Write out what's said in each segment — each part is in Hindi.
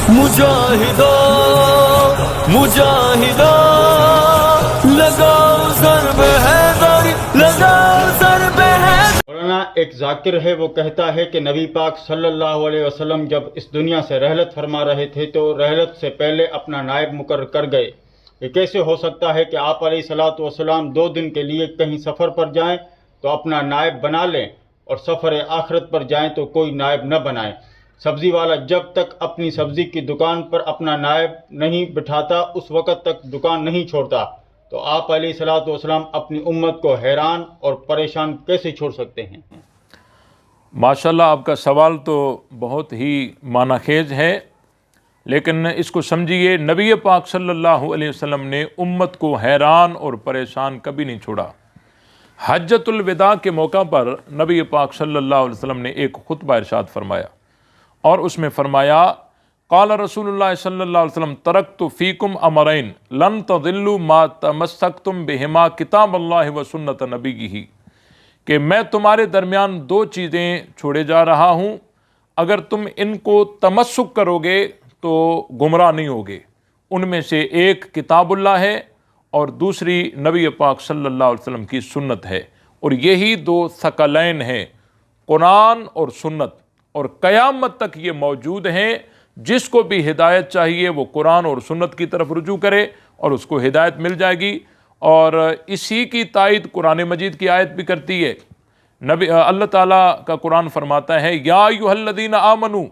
मुजाहिदो मुजाहिदो लगाओ ज़र्ब हैदरी, लगाओ ज़र्ब हैदरी। मौलाना एक जाकिर है, वो कहता है कि नबी पाक सल्लल्लाहु अलैहि वसल्लम जब इस दुनिया से रहलत फरमा रहे थे तो रहलत से पहले अपना नायब मुकर्रर कर गए। ये कैसे हो सकता है कि आप अलैहिस्सलातु वस्सलाम 2 दिन के लिए कहीं सफ़र पर जाएं तो अपना नायब बना लें और सफ़र आखिरत पर जाएं तो कोई नायब न बनाएं? सब्ज़ी वाला जब तक अपनी सब्ज़ी की दुकान पर अपना नायब नहीं बिठाता उस वक़्त तक दुकान नहीं छोड़ता, तो आप अलैहिस्सलातु वस्सलाम अपनी उम्मत को हैरान और परेशान कैसे छोड़ सकते हैं? माशाल्लाह, आपका सवाल तो बहुत ही मानाखेज है, लेकिन इसको समझिए, नबी पाक सल्लल्लाहु अलैहि वसल्लम ने उम्मत को हैरान और परेशान कभी नहीं छोड़ा। हज्जतुल विदा के मौका पर नबी पाक सल्लल्लाहु अलैहि वसल्लम ने एक खुतबा इरशाद फरमाया और उसमें फरमाया, क़ाल रसूलुल्लाह सल्लल्लाहु अलैहि वसल्लम तरक्तु फ़ीकुम अमरैन लन तज़िल्लु मा तमस्सक्तुम बिहिमा किताबल्लाहि व सुन्नत नबीही, कि मैं तुम्हारे दरमियान 2 चीज़ें छोड़े जा रहा हूँ, अगर तुम इनको तमस्सुक करोगे तो गुमराह नहीं होगे। उनमें से एक किताबुल्लाह है और दूसरी नबी पाक सल्लल्लाहु अलैहि वसल्लम की सुन्नत है। और यही 2 सकलैन हैं, कुरान और सुन्नत, और क़यामत तक ये मौजूद हैं। जिसको भी हिदायत चाहिए वो कुरान और सुन्नत की तरफ रुजू करे और उसको हिदायत मिल जाएगी। और इसी की तायद कुरान मजीद की आयत भी करती है। अल्लाह ताला का कुरान फरमाता है, या अय्युहल्लज़ीना आमनू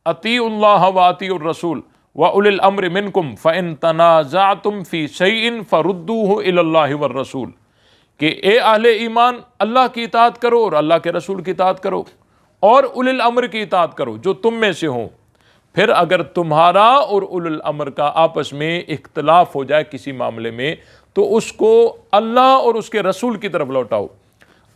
अतीउल्लाह व अतीउर रसूल व उलिल अम्र मिनकुम फ़इन तनाज़अतुम फ़ी शैइन फ़रुद्दूहु इलल्लाहि वर रसूल, कि ए अहले ईमान, अल्लाह की इताअत करो और अल्लाह के रसूल की इताअत करो और उलिल अम्र की इताअत करो जो तुम में से हों। फिर अगर तुम्हारा और उलिल अम्र का आपस में इख्तलाफ हो जाए किसी मामले में तो उसको अल्लाह और उसके रसूल की तरफ लौटाओ।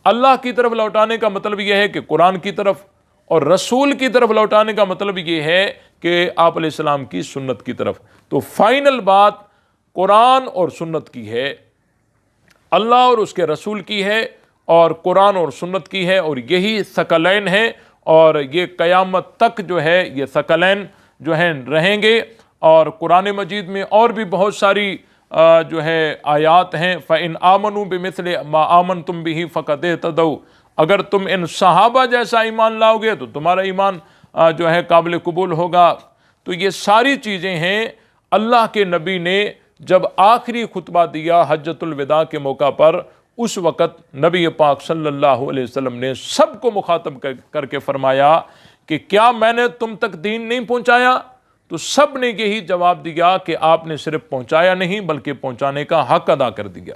अल्लाह की तरफ लौटाने का मतलब यह है कि कुरान की तरफ, और रसूल की तरफ लौटाने का मतलब यह है कि आप अलैहिस्सलाम की सुन्नत की तरफ। तो फाइनल बात कुरान और सुन्नत की है, अल्लाह और उसके रसूल की है, और कुरान और सुन्नत की है, और यही सकलैन है। और ये क़यामत तक जो है ये सकलैन जो हैं रहेंगे। और कुरान मजीद में और भी बहुत सारी जो है आयात हैं, फ़इन आमनू बिमिस्लि मा आमनतुम बिही फ़क़द इहतदौ, अगर तुम इन सहाबा जैसा ईमान लाओगे तो तुम्हारा ईमान जो है काबिल कबूल होगा। तो ये सारी चीज़ें हैं। अल्लाह के नबी ने जब आखिरी खुतबा दिया हज्जतुल विदा के मौका पर, उस वक़्त नबी पाक सल्लल्लाहु अलैहि वसल्लम ने सबको मुखातब करके फरमाया कि क्या मैंने तुम तक दीन नहीं पहुँचाया? तो सब ने यही जवाब दिया कि आपने सिर्फ पहुँचाया नहीं बल्कि पहुँचाने का हक़ अदा कर दिया।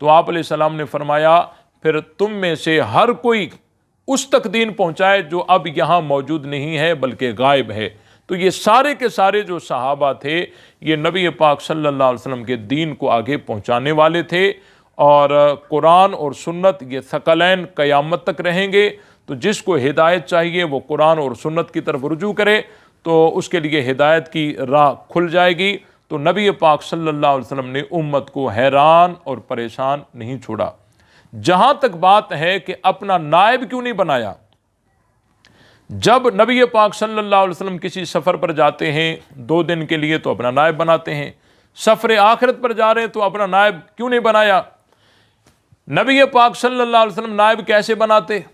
तो आप अलैहिस्सलाम ने फरमाया, फिर तुम में से हर कोई उस तक दीन पहुँचाए जो अब यहाँ मौजूद नहीं है बल्कि गायब है। तो ये सारे के सारे जो सहाबा थे ये नबी पाक सल्लल्लाहु अलैहि वसल्लम के दीन को आगे पहुँचाने वाले थे। और कुरान और सुन्नत ये सकलैन क़यामत तक रहेंगे। तो जिसको हिदायत चाहिए वो कुरान और सुन्नत की तरफ रुजू करे तो उसके लिए हिदायत की राह खुल जाएगी। तो नबी पाक सल्लल्लाहु अलैहि वसल्लम ने उम्मत को हैरान और परेशान नहीं छोड़ा। जहाँ तक बात है कि अपना नायब क्यों नहीं बनाया, जब नबी पाक सल्लल्लाहु अलैहि वसल्लम किसी सफ़र पर जाते हैं 2 दिन के लिए तो अपना नायब बनाते हैं, सफ़र आखिरत पर जा रहे हैं तो अपना नायब क्यों नहीं बनाया? नबी पाक सल्लल्लाहु अलैहि वसल्लम नायब कैसे बनाते?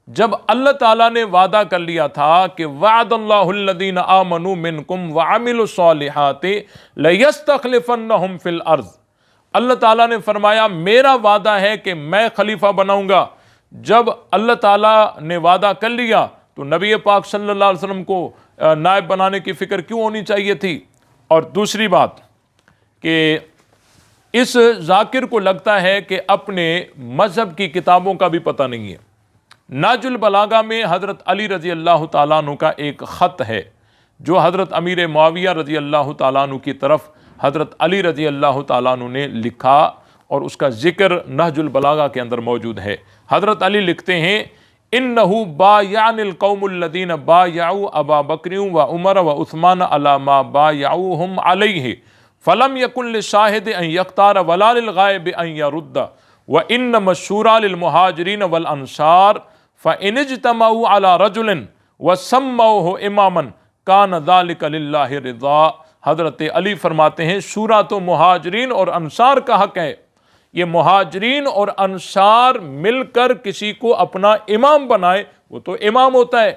जब अल्लाह ताला ने वादा कर लिया था कि वअदल्लाहुल्लज़ीना आमनू मिनकुम व अमिलुस्सॉलिहाति लयस्तखलिफन्नहुम फिल अर्ज़, अल्लाह ताला ने फरमाया मेरा वादा है कि मैं खलीफा बनाऊंगा। जब अल्लाह ताला ने वादा कर लिया तो नबी पाक सल्लल्लाहु अलैहि वसल्लम को नायब बनाने की फ़िक्र क्यों होनी चाहिए थी? और दूसरी बात कि इस जाकिर को लगता है कि अपने मज़हब की किताबों का भी पता नहीं है। नाजुल बलागा में हज़रत अली रज़ी अल्लाह ताला अन्हु का एक ख़त है जो हज़रत अमीर मुआविया रज़ी अल्लाह ताला अन्हु की तरफ हज़रत अली रज़ी अल्लाह ताला अन्हु ने लिखा, और उसका ज़िक्र नहजुल बलागा के अंदर मौजूद है। हज़रत अली लिखते हैं, इन्नहु बायानिल कौमुल्लज़ीना बायाउ अबा बकर व उमर व उस्मान अला मा बायाउहुम अलैहि फ़लम यकुन लिशाहिद अन यख्तार वला लिल गायब अन यरुद्द व इन्नमा शुरा लिल मुहाजिरीन वल अंसार फ़इनिज्तमऊ अला रजुलिन व सम्मऊहु इमामन कान ज़ालिका लिल्लाहि रिज़ा। हज़रत अली फरमाते हैं शूरा तो मुहाजिरीन और अंसार का हक है। ये मुहाजिरीन और अंसार मिलकर किसी को अपना इमाम बनाए वो तो इमाम होता है।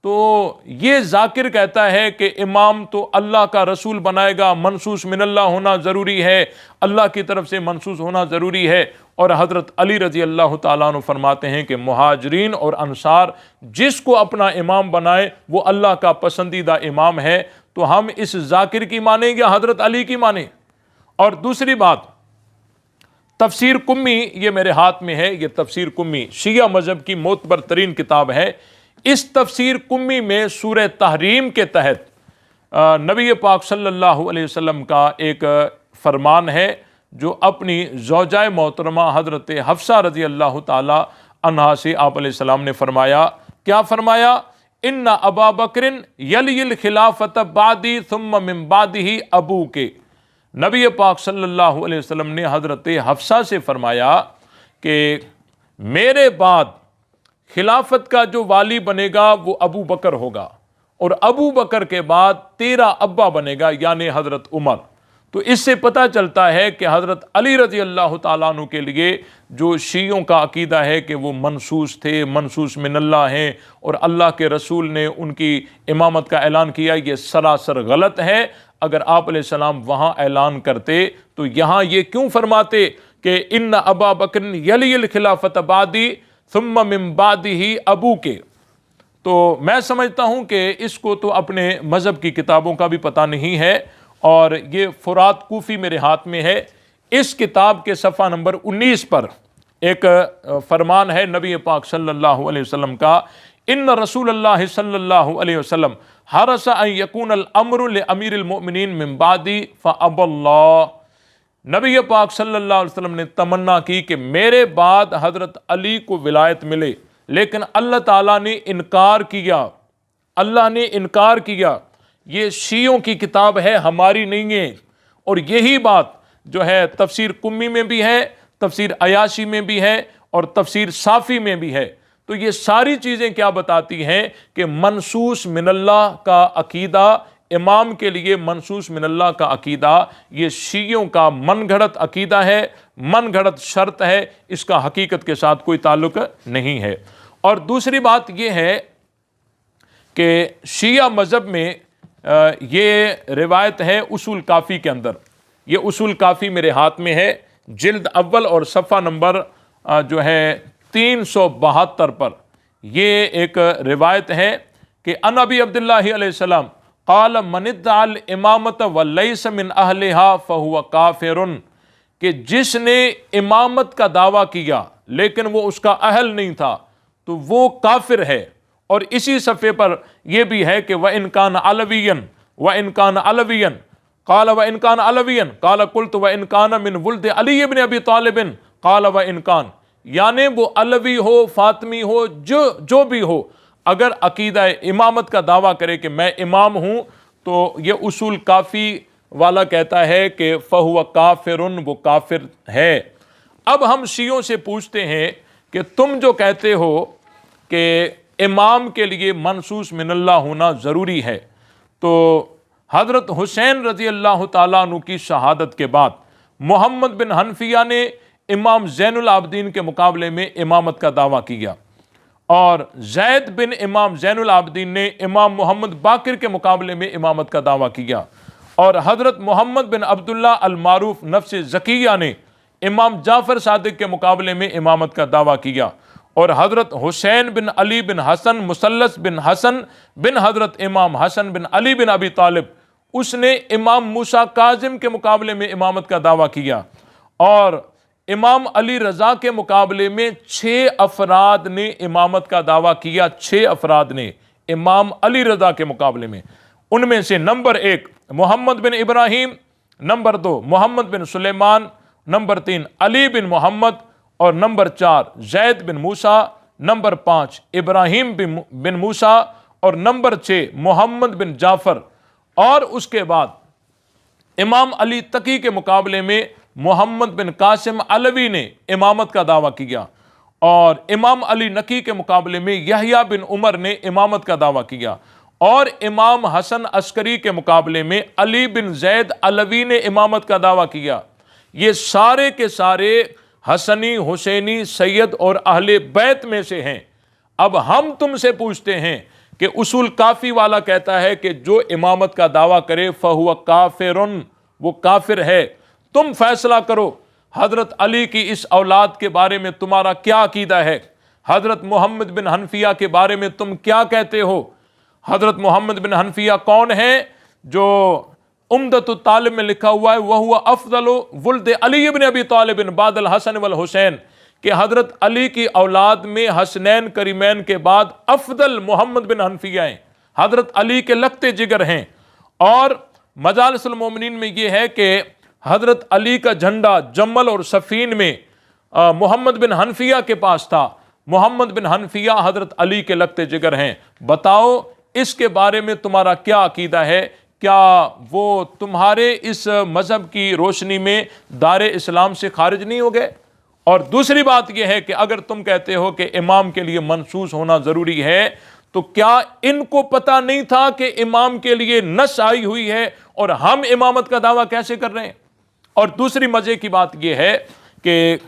तो ये जाकिर कहता है कि इमाम तो अल्लाह का रसूल बनाएगा, मनसूस मिनल्लाह होना ज़रूरी है, अल्लाह की तरफ से मनसूस होना ज़रूरी है। और हज़रत अली रज़ी अल्लाह ताला अन्हु फरमाते हैं कि मुहाजिरीन और अंसार जिसको अपना इमाम बनाए वो अल्लाह का पसंदीदा इमाम है। तो हम इस जाकिर की माने या हज़रत अली की माने। और दूसरी बात, तफसीर कुम्मी ये मेरे हाथ में है, ये तफसीर कुम्मी शिया मज़हब की मोतबर तरीन किताब है। इस तफसीर कुम्मी में सूरह तहरीम के तहत नबी पाक सल्लल्लाहु अलैहि वसल्लम का एक फरमान है जो अपनी ज़ौजाए मोहतरमा हज़रत हफ्सा रज़ी अल्लाह ताला अन्हा से आप अलैहिस्सलाम ने फरमाया, क्या फरमाया, इन्ना अबा बकरिन यलिल खिलाफत बादी थुम्मा मिन बादिही अबू के। नबी पाक सल्लल्लाहु अलैहि वसल्लम ने हज़रत हफ्सा से फरमाया कि मेरे बाद खिलाफत का जो वाली बनेगा वो अबू बकर होगा और अबू बकर के बाद तेरा अब्बा बनेगा यानी हज़रत उमर। तो इससे पता चलता है कि हज़रत अली रज़ी अल्लाह ताला अन्हु के लिए जो शियों का अकीदा है कि वो मनसूस थे, मनसूस मिनल्लाह हैं और अल्लाह के रसूल ने उनकी इमामत का ऐलान किया, ये सरासर गलत है। अगर आप अलैहिस्सलाम वहाँ ऐलान करते तो यहाँ ये क्यों फरमाते कि इन्ना अबा बकर यलिल खिलाफत बादी सुम्मा मिन बादिही अबू के। तो मैं समझता हूँ कि इसको तो अपने मज़हब की किताबों का भी पता नहीं है। और ये फुरात कूफ़ी मेरे हाथ में है। इस किताब के सफ़ा नंबर 19 पर एक फरमान है नबी पाक सल्लल्लाहु अलैहि वसल्लम का, इन्न रसूलल्लाह सल्लल्लाहु अलैहि वसल्लम हरसा अन यकूनल अम्रु लि अमीरिल मोमिनीन मिन बादी फ़अबल्लाह। नबी पाक सल्लल्लाहु अलैहि वसल्लम ने तमन्ना की कि मेरे बाद हज़रत अली को विलायत मिले, लेकिन अल्लाह ताला ने इनकार किया, अल्लाह ने इनकार किया। ये शियों की किताब है, हमारी नहीं है। और यही बात जो है तफसीर कुम्मी में भी है, तफसीर अयाशी में भी है और तफसीर साफ़ी में भी है। तो ये सारी चीज़ें क्या बताती हैं कि मनसूस मिनल्लाह का अकीदा, इमाम के लिए मनसूस मिनल्लाह का अकीदा ये शियों का मन घड़त अकीदा है, मन घड़त शर्त है, इसका हकीकत के साथ कोई ताल्लुक नहीं है। और दूसरी बात यह है कि शिया मज़हब में ये रिवायत है उसूल काफ़ी के अंदर, ये उसूल काफ़ी मेरे हाथ में है, जिल्द अव्वल और सफ़ा नंबर जो है 372 पर ये एक रिवायत है कि अन अबी अब्दुल्लाह अलैहिस्सलाम क़ाल मनिद्दअल इमामत व लैस मिन अहलिहा फ़हुव काफ़िरुन, कि जिसने इमामत का दावा किया लेकिन वो उसका अहल नहीं था तो वो काफिर है। और इसी सफ़े पर यह भी है कि व इनकान अलवियन व इनकान अलवियन काल व इनकान अलवियन काल कुल्त व इनकान मिन वुल्द अली इब्न अबी तालिबिन काल व इनकान, यानी वो अलवी हो, फातमी हो, जो भी हो, अगर अकीदा इमामत का दावा करे कि मैं इमाम हूँ तो ये उसूल काफ़ी वाला कहता है कि फ़हुव काफिरुन, वो काफिर है। अब हम शियों से पूछते हैं कि तुम जो कहते हो कि इमाम के लिए मनसूस मिनल्लाह होना ज़रूरी है, तो हज़रत हुसैन रज़ी अल्लाह ताला अन्हु की शहादत के बाद मोहम्मद बिन हनफिया ने इमाम ज़ैनुल आबदीन के मुकाबले में इमामत का दावा किया और ज़ैद बिन इमाम ज़ैनुल आबदीन ने इमाम मोहम्मद बाकिर के मुकाबले में इमामत का दावा किया और हज़रत मोहम्मद बिन अब्दुल्ला अल मारूफ नफ्स ज़किया ने इमाम जाफ़र सादिक के मुकाबले में इमामत का दावा किया और हज़रत हुसैन बिन अली बिन हसन मुसल्लस बिन हसन बिन हज़रत इमाम हसन बिन अली बिन अबी तालिब, उसने इमाम मूसा काजिम के मुकाबले में इमामत का दावा किया और इमाम अली रज़ा के मुकाबले में 6 अफराद ने इमामत का दावा किया, 6 अफराद ने इमाम अली रज़ा के मुकाबले में। उनमें से नंबर 1 मोहम्मद बिन इब्राहीम, नंबर 2 मोहम्मद बिन सुलेमान, नंबर 3 अली बिन मोहम्मद और नंबर 4 जैद बिन मूसा, नंबर 5 इब्राहीम बिन मूसा और नंबर 6 मोहम्मद बिन जाफ़र। और उसके बाद इमाम अली तकी के मुकाबले में मोहम्मद बिन कासिम अलवी ने इमामत का दावा किया और इमाम अली नकी के मुकाबले में यहया बिन उमर ने इमामत का दावा किया, और इमाम हसन अस्करी के मुकाबले में अली बिन जैद अलवी ने इमामत का दावा किया। ये सारे के सारे हसनी, हुसैनी, सैयद और अहले बैत में से हैं। अब हम तुमसे पूछते हैं कि उसूल काफ़ी वाला कहता है कि जो इमामत का दावा करे फहुवा काफिरुन, वो काफिर है। तुम फैसला करो, हजरत अली की इस औलाद के बारे में तुम्हारा क्या अकीदा है? हजरत मोहम्मद बिन हनफिया के बारे में तुम क्या कहते हो? हजरत मोहम्मद बिन हनफिया कौन है? जो उम्दतुत तालिब में लिखा हुआ है, वह हुआ अफजल वुल्द अली इब्न अबी तालिब बादल हसन वल हुसैन, कि हजरत अली की औलाद में हसनैन करीमैन के बाद अफजल मोहम्मद बिन हनफिया हैं, हजरत अली के लगते जिगर हैं। और मजालिसुल मोमिनीन में यह है कि हजरत अली का झंडा जम्मल और सफ़ीन में मोहम्मद बिन हनफिया के पास था। मोहम्मद बिन हनफिया हजरत अली के लगते जिगर हैं। बताओ इसके बारे में तुम्हारा क्या अकीदा है? क्या वो तुम्हारे इस मज़हब की रोशनी में दारे इस्लाम से खारिज नहीं हो गए? और दूसरी बात यह है कि अगर तुम कहते हो कि इमाम के लिए मनसूस होना ज़रूरी है, तो क्या इनको पता नहीं था कि इमाम के लिए नस आई हुई है और हम इमामत का दावा कैसे कर रहे हैं? और दूसरी मज़े की बात यह है कि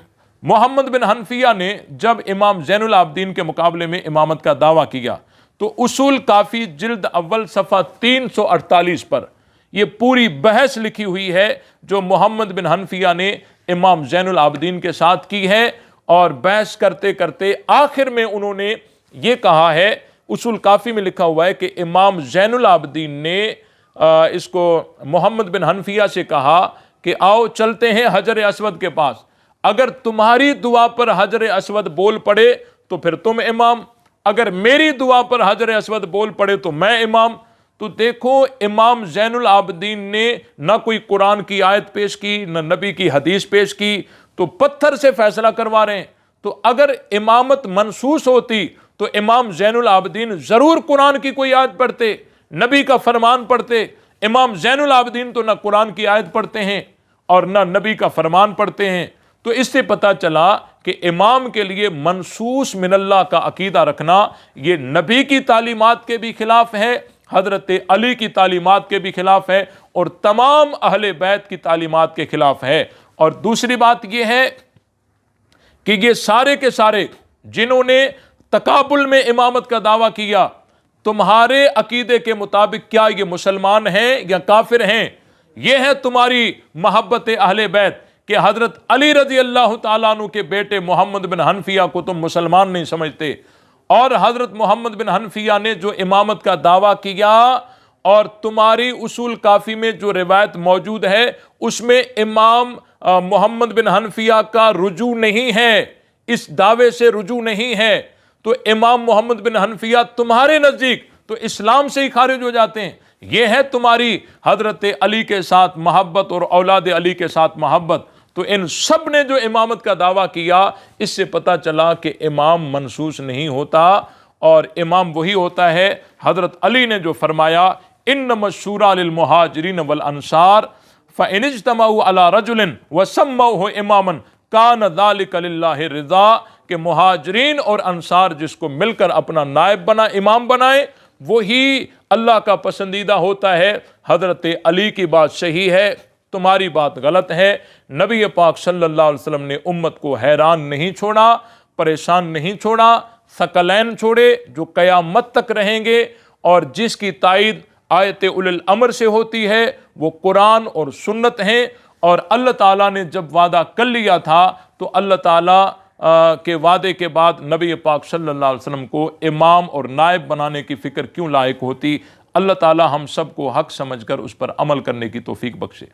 मोहम्मद बिन हनफिया ने जब इमाम ज़ैनुल आबदीन के मुकाबले में इमामत का दावा किया, तो उसूल काफ़ी जिल्द अव्वल सफ़ा 348 पर यह पूरी बहस लिखी हुई है जो मोहम्मद बिन हनफिया ने इमाम ज़ैनुल आबदीन के साथ की है। और बहस करते करते आखिर में उन्होंने ये कहा है, उसूल काफ़ी में लिखा हुआ है कि इमाम ज़ैनुल आबदीन ने इसको मोहम्मद बिन हनफिया से कहा कि आओ चलते हैं हजर अस्वद के पास, अगर तुम्हारी दुआ पर हजर अस्वद बोल पड़े तो फिर तुम इमाम, अगर मेरी दुआ पर हजर अस्वद बोल पड़े तो मैं इमाम। तो देखो, इमाम ज़ैनुल आबदीन ने ना कोई कुरान की आयत पेश की, ना नबी की हदीस पेश की, तो पत्थर से फैसला करवा रहे हैं। तो अगर इमामत मनसूस होती तो इमाम ज़ैनुल आबदीन ज़रूर कुरान की कोई आयत पढ़ते, नबी का फरमान पढ़ते। इमाम ज़ैनुल आबदीन तो ना कुरान की आयत पढ़ते हैं और ना नबी का फरमान पढ़ते हैं। तो इससे पता चला कि इमाम के लिए मनसूस मिनल्लाह का अकीदा रखना ये नबी की तालीमात के भी खिलाफ है, हजरत अली की तालीमात के भी खिलाफ है और तमाम अहले बैत की तालीमात के खिलाफ है। और दूसरी बात यह है कि ये सारे के सारे जिन्होंने तकाबुल में इमामत का दावा किया, तुम्हारे अकीदे के मुताबिक क्या ये मुसलमान हैं या काफिर हैं? यह है तुम्हारी मोहब्बत अहले बैत कि हजरत अली रजी अल्लाह ताला अन्हु के बेटे मोहम्मद बिन हनफिया को तुम मुसलमान नहीं समझते। और हजरत मोहम्मद बिन हनफिया ने जो इमामत का दावा किया, और तुम्हारी उसूल काफ़ी में जो रिवायत मौजूद है उसमें इमाम मोहम्मद बिन हनफिया का रुजू नहीं है, इस दावे से रुजू नहीं है। तो इमाम मोहम्मद बिन हनफिया तुम्हारे नज़दीक तो इस्लाम से ही खारिज हो जाते हैं। यह है तुम्हारी हजरत अली के साथ मोहब्बत और औलाद अली के साथ मोहब्बत। तो इन सब ने जो इमामत का दावा किया, इससे पता चला कि इमाम मनसूस नहीं होता और इमाम वही होता है हजरत अली ने जो फरमाया, इन्नमा शूरा लिल मुहाजिरीन वल अंसार फ़इन इज्तमऊ अला रजुलिन व सम्मऊहु इमामन कान ज़ालिका लिल्लाहि रिज़ा, के मुहाजिरीन और अंसार जिसको मिलकर अपना नायब बना, इमाम बनाए, वही अल्लाह का पसंदीदा होता है। हजरत अली की बात सही है, तुम्हारी बात गलत है। नबी पाक सल्लल्लाहु अलैहि वसल्लम ने उम्मत को हैरान नहीं छोड़ा, परेशान नहीं छोड़ा, सकलैन छोड़े जो क़यामत तक रहेंगे। और जिसकी तायद आयत उलुल अमर से होती है वो कुरान और सुन्नत हैं। और अल्लाह ताला ने जब वादा कर लिया था तो अल्लाह ताला के वादे के बाद नबी पाक सल्लल्लाहु अलैहि वसल्लम को इमाम और नायब बनाने की फ़िक्र क्यों लायक होती। अल्लाह ताला हम सब को हक़ समझकर उस पर अमल करने की तौफीक बख्शे।